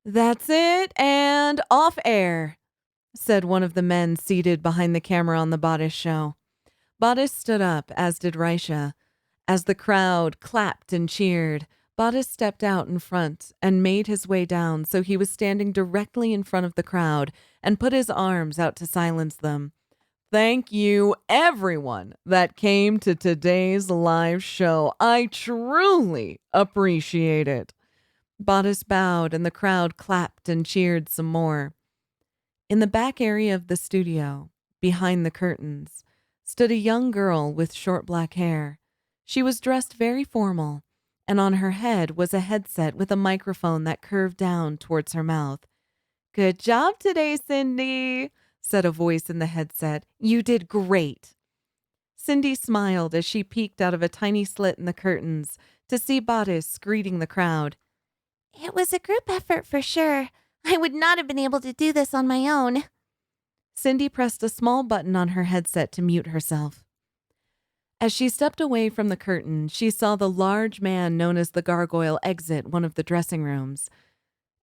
"That's it, and off air," said one of the men seated behind the camera on the Bodice show. Bodice stood up, as did Raisha. As the crowd clapped and cheered, Bodice stepped out in front and made his way down so he was standing directly in front of the crowd and put his arms out to silence them. "Thank you, everyone that came to today's live show. I truly appreciate it." Bodice bowed and the crowd clapped and cheered some more. In the back area of the studio, behind the curtains, stood a young girl with short black hair. She was dressed very formal, and on her head was a headset with a microphone that curved down towards her mouth. "Good job today, Cindy," said a voice in the headset. "You did great." Cindy smiled as she peeked out of a tiny slit in the curtains to see Bodice greeting the crowd. "It was a group effort for sure. I would not have been able to do this on my own." Cindy pressed a small button on her headset to mute herself. As she stepped away from the curtain, she saw the large man known as the Gargoyle exit one of the dressing rooms.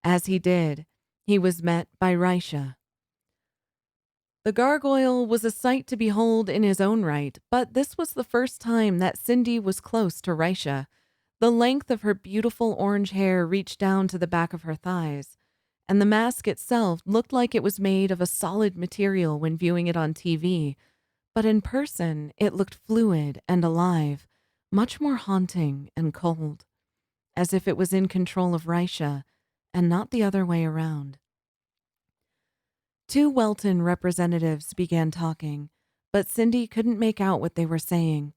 As he did, he was met by Raisha. The Gargoyle was a sight to behold in his own right, but this was the first time that Cindy was close to Raisha. The length of her beautiful orange hair reached down to the back of her thighs, and the mask itself looked like it was made of a solid material when viewing it on TV, but in person it looked fluid and alive, much more haunting and cold, as if it was in control of Raisha and not the other way around. Two Welton representatives began talking, but Cindy couldn't make out what they were saying.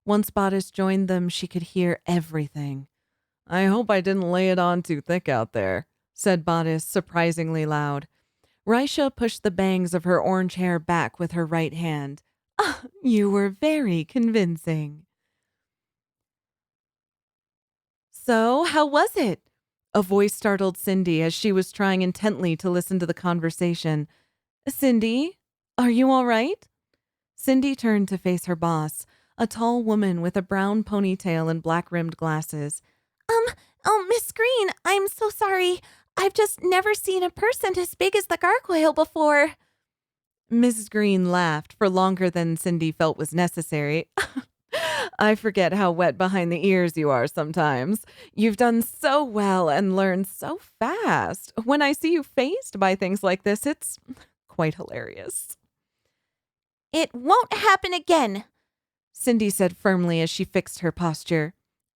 Once Bodice joined them, she could hear everything. "I hope I didn't lay it on too thick out there," said Bodice surprisingly loud. Raisha pushed the bangs of her orange hair back with her right hand. "Ah, you were very convincing." "So, how was it?" A voice startled Cindy as she was trying intently to listen to the conversation. "Cindy, are you all right?" Cindy turned to face her boss, a tall woman with a brown ponytail and black-rimmed glasses. Um, oh, Miss Green, I'm so sorry. I've just never seen a person as big as the gargoyle before." Mrs. Green laughed for longer than Cindy felt was necessary. "I forget how wet behind the ears you are sometimes. You've done so well and learned so fast. When I see you fazed by things like this, it's quite hilarious." "It won't happen again." Cindy said firmly as she fixed her posture.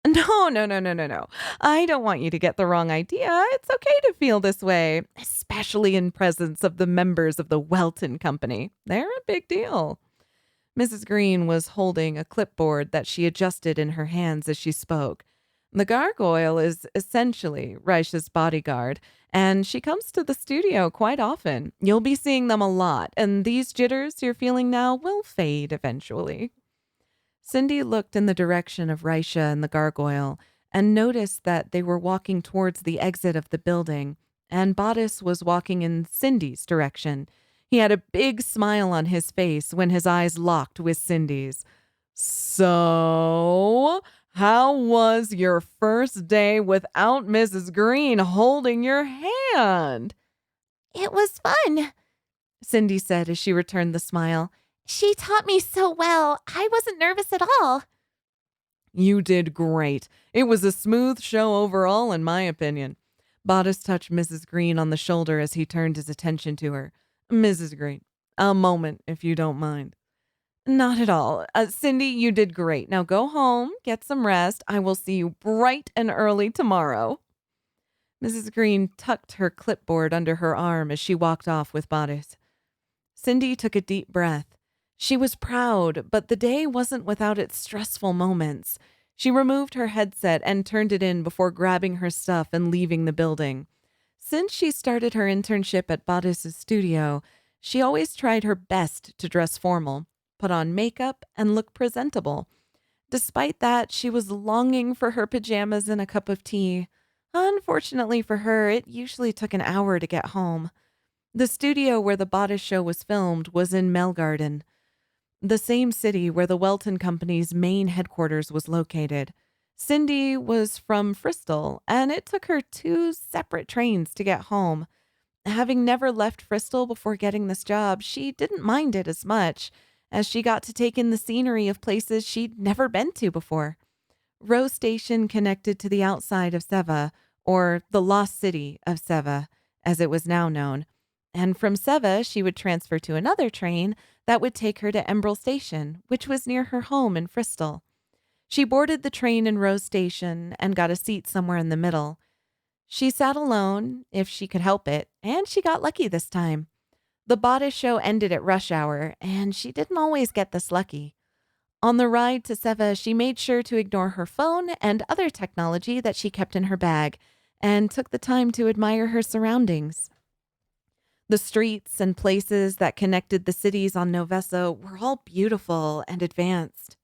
"No, no, no, no, no, no. I don't want you to get the wrong idea. It's okay to feel this way, especially in presence of the members of the Welton Company. They're a big deal." Mrs. Green was holding a clipboard that she adjusted in her hands as she spoke. "The gargoyle is essentially Reisha's bodyguard, and she comes to the studio quite often. You'll be seeing them a lot, and these jitters you're feeling now will fade eventually." Cindy looked in the direction of Raisha and the gargoyle and noticed that they were walking towards the exit of the building, and Bodice was walking in Cindy's direction. He had a big smile on his face when his eyes locked with Cindy's. "So, how was your first day without Mrs. Green holding your hand?" "It was fun," Cindy said as she returned the smile. "She taught me so well. I wasn't nervous at all." "You did great. It was a smooth show overall, in my opinion." Bodice touched Mrs. Green on the shoulder as he turned his attention to her. "Mrs. Green, a moment, if you don't mind." "Not at all. Cindy, you did great. Now go home, get some rest. I will see you bright and early tomorrow." Mrs. Green tucked her clipboard under her arm as she walked off with Bodice. Cindy took a deep breath. She was proud, but the day wasn't without its stressful moments. She removed her headset and turned it in before grabbing her stuff and leaving the building. Since she started her internship at Bodice's studio, she always tried her best to dress formal, put on makeup, and look presentable. Despite that, she was longing for her pajamas and a cup of tea. Unfortunately for her, it usually took an hour to get home. The studio where the Bodice show was filmed was in Melgarden, the same city where the Welton Company's main headquarters was located. Cindy was from Bristol, and it took her 2 separate trains to get home. Having never left Bristol before getting this job, she didn't mind it as much, as she got to take in the scenery of places she'd never been to before. Row Station connected to the outside of Seva, or the Lost City of Seva, as it was now known. And from Seva, she would transfer to another train that would take her to Embral Station, which was near her home in Bristol. She boarded the train in Row Station and got a seat somewhere in the middle. She sat alone, if she could help it, and she got lucky this time. The bodice show ended at rush hour, and she didn't always get this lucky. On the ride to Seva, she made sure to ignore her phone and other technology that she kept in her bag, and took the time to admire her surroundings. The streets and places that connected the cities on Novessa were all beautiful and advanced.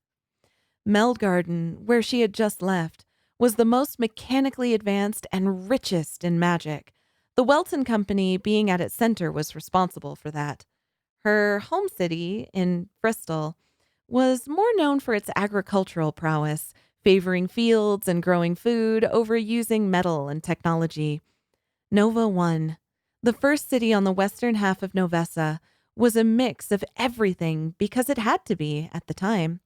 Meldgarden, where she had just left, was the most mechanically advanced and richest in magic. The Welton Company, being at its center, was responsible for that. Her home city in Bristol was more known for its agricultural prowess, favoring fields and growing food over using metal and technology. Nova 1, the first city on the western half of Novessa, was a mix of everything because it had to be at the time.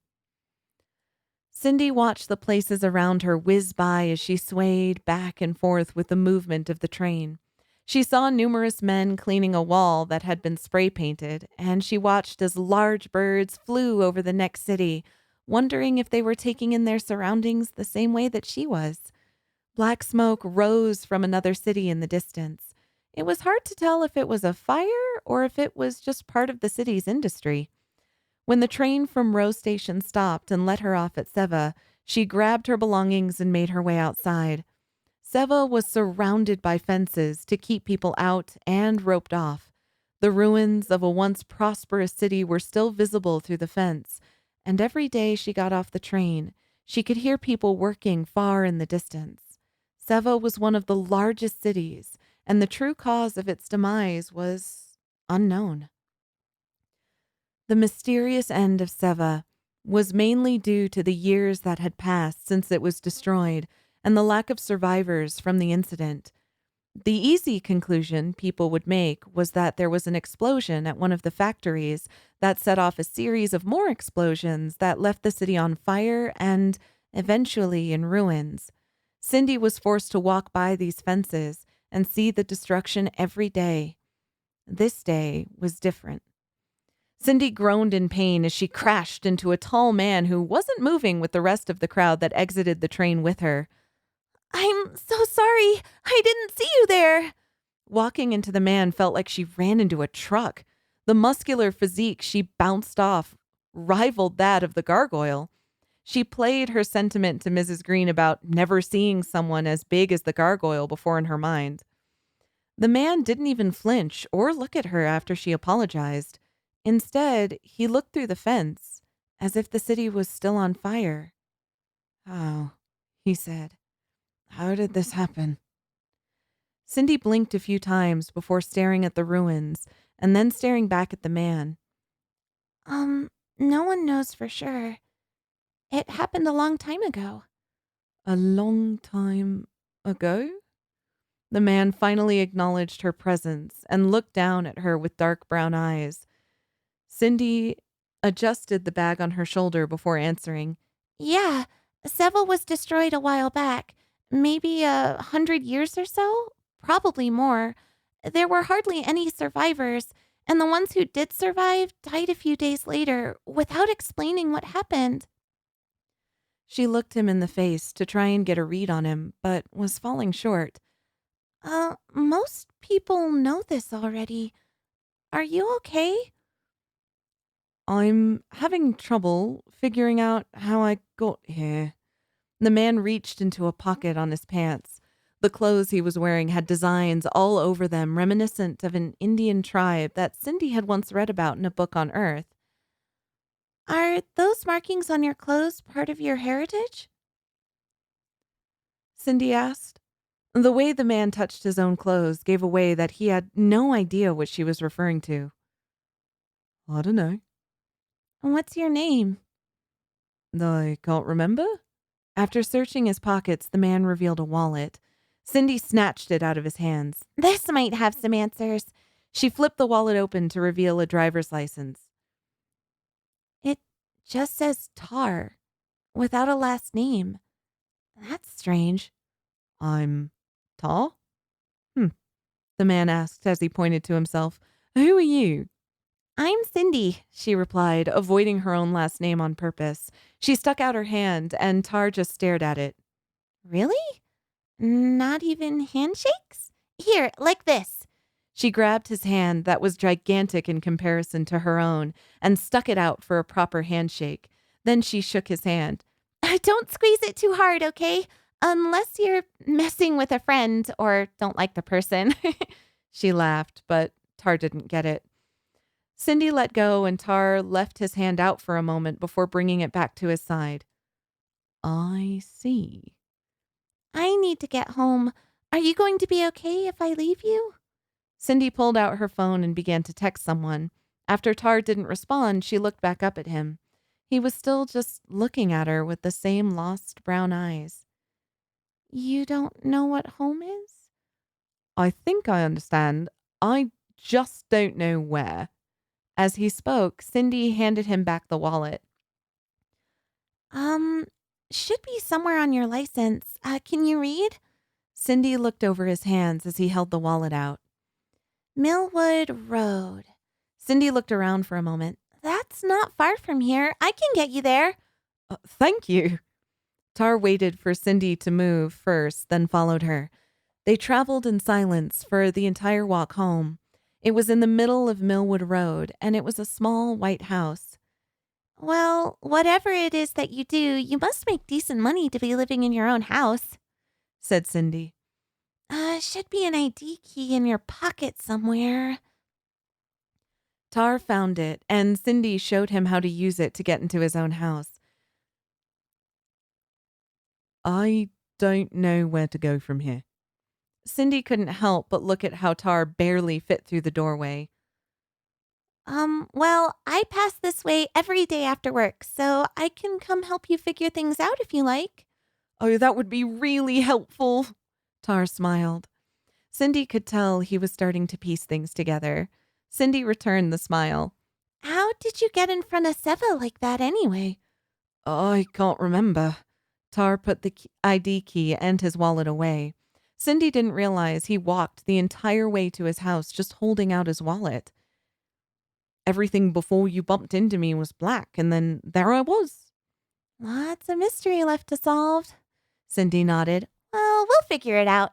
Cindy watched the places around her whiz by as she swayed back and forth with the movement of the train. She saw numerous men cleaning a wall that had been spray painted, and she watched as large birds flew over the next city, wondering if they were taking in their surroundings the same way that she was. Black smoke rose from another city in the distance. It was hard to tell if it was a fire or if it was just part of the city's industry. When the train from Row Station stopped and let her off at Seva, she grabbed her belongings and made her way outside. Seva was surrounded by fences to keep people out and roped off. The ruins of a once prosperous city were still visible through the fence, and every day she got off the train, she could hear people working far in the distance. Seva was one of the largest cities, and the true cause of its demise was unknown. The mysterious end of Seva was mainly due to the years that had passed since it was destroyed and the lack of survivors from the incident. The easy conclusion people would make was that there was an explosion at one of the factories that set off a series of more explosions that left the city on fire and eventually in ruins. Cindy was forced to walk by these fences and see the destruction every day. This day was different. Cindy groaned in pain as she crashed into a tall man who wasn't moving with the rest of the crowd that exited the train with her. I'm so sorry. I didn't see you there. Walking into the man felt like she ran into a truck. The muscular physique she bounced off rivaled that of the gargoyle. She played her sentiment to Mrs. Green about never seeing someone as big as the gargoyle before in her mind. The man didn't even flinch or look at her after she apologized. Instead, he looked through the fence, as if the city was still on fire. "How?" he said. "How did this happen?" Cindy blinked a few times before staring at the ruins and then staring back at the man. No one knows for sure. It happened a long time ago." "A long time ago?" The man finally acknowledged her presence and looked down at her with dark brown eyes. Cindy adjusted the bag on her shoulder before answering. Yeah, Seville was destroyed a while back. Maybe 100 years or so? Probably more. There were hardly any survivors, and the ones who did survive died a few days later without explaining what happened. She looked him in the face to try and get a read on him, but was falling short. Most people know this already. Are you okay? "I'm having trouble figuring out how I got here." The man reached into a pocket on his pants. The clothes he was wearing had designs all over them reminiscent of an Indian tribe that Cindy had once read about in a book on Earth. Are those markings on your clothes part of your heritage? Cindy asked. The way the man touched his own clothes gave away that he had no idea what she was referring to. "I don't know." What's your name? "I can't remember." After searching his pockets, the man revealed a wallet. Cindy snatched it out of his hands. This might have some answers. She flipped the wallet open to reveal a driver's license. It just says Tar, without a last name. That's strange. I'm Tar? The man asked as he pointed to himself. Who are you? I'm Cindy, She replied, avoiding her own last name on purpose. She stuck out her hand, and Tar just stared at it. Really? Not even handshakes? Here, like this. She grabbed his hand that was gigantic in comparison to her own and stuck it out for a proper handshake. Then she shook his hand. Don't squeeze it too hard, okay? Unless you're messing with a friend or don't like the person. She laughed, but Tar didn't get it. Cindy let go, and Tar left his hand out for a moment before bringing it back to his side. I see. I need to get home. Are you going to be okay if I leave you? Cindy pulled out her phone and began to text someone. After Tar didn't respond, she looked back up at him. He was still just looking at her with the same lost brown eyes. You don't know what home is? I think I understand. I just don't know where. As he spoke, Cindy handed him back the wallet. Should be somewhere on your license. Can you read? Cindy looked over his hands as he held the wallet out. Millwood Road. Cindy looked around for a moment. That's not far from here. I can get you there. Thank you. Tar waited for Cindy to move first, then followed her. They traveled in silence for the entire walk home. It was in the middle of Millwood Road, and it was a small white house. Well, whatever it is that you do, you must make decent money to be living in your own house, said Cindy. Should be an ID key in your pocket somewhere. Tar found it, and Cindy showed him how to use it to get into his own house. I don't know where to go from here. Cindy couldn't help but look at how Tar barely fit through the doorway. Well, I pass this way every day after work, so I can come help you figure things out if you like. Oh, that would be really helpful. Tar smiled. Cindy could tell he was starting to piece things together. Cindy returned the smile. How did you get in front of Seva like that anyway? I can't remember. Tar put the ID key and his wallet away. Cindy didn't realize he walked the entire way to his house just holding out his wallet. Everything before you bumped into me was black, and then there I was. Lots of mystery left to solve. Cindy nodded. Well, we'll figure it out.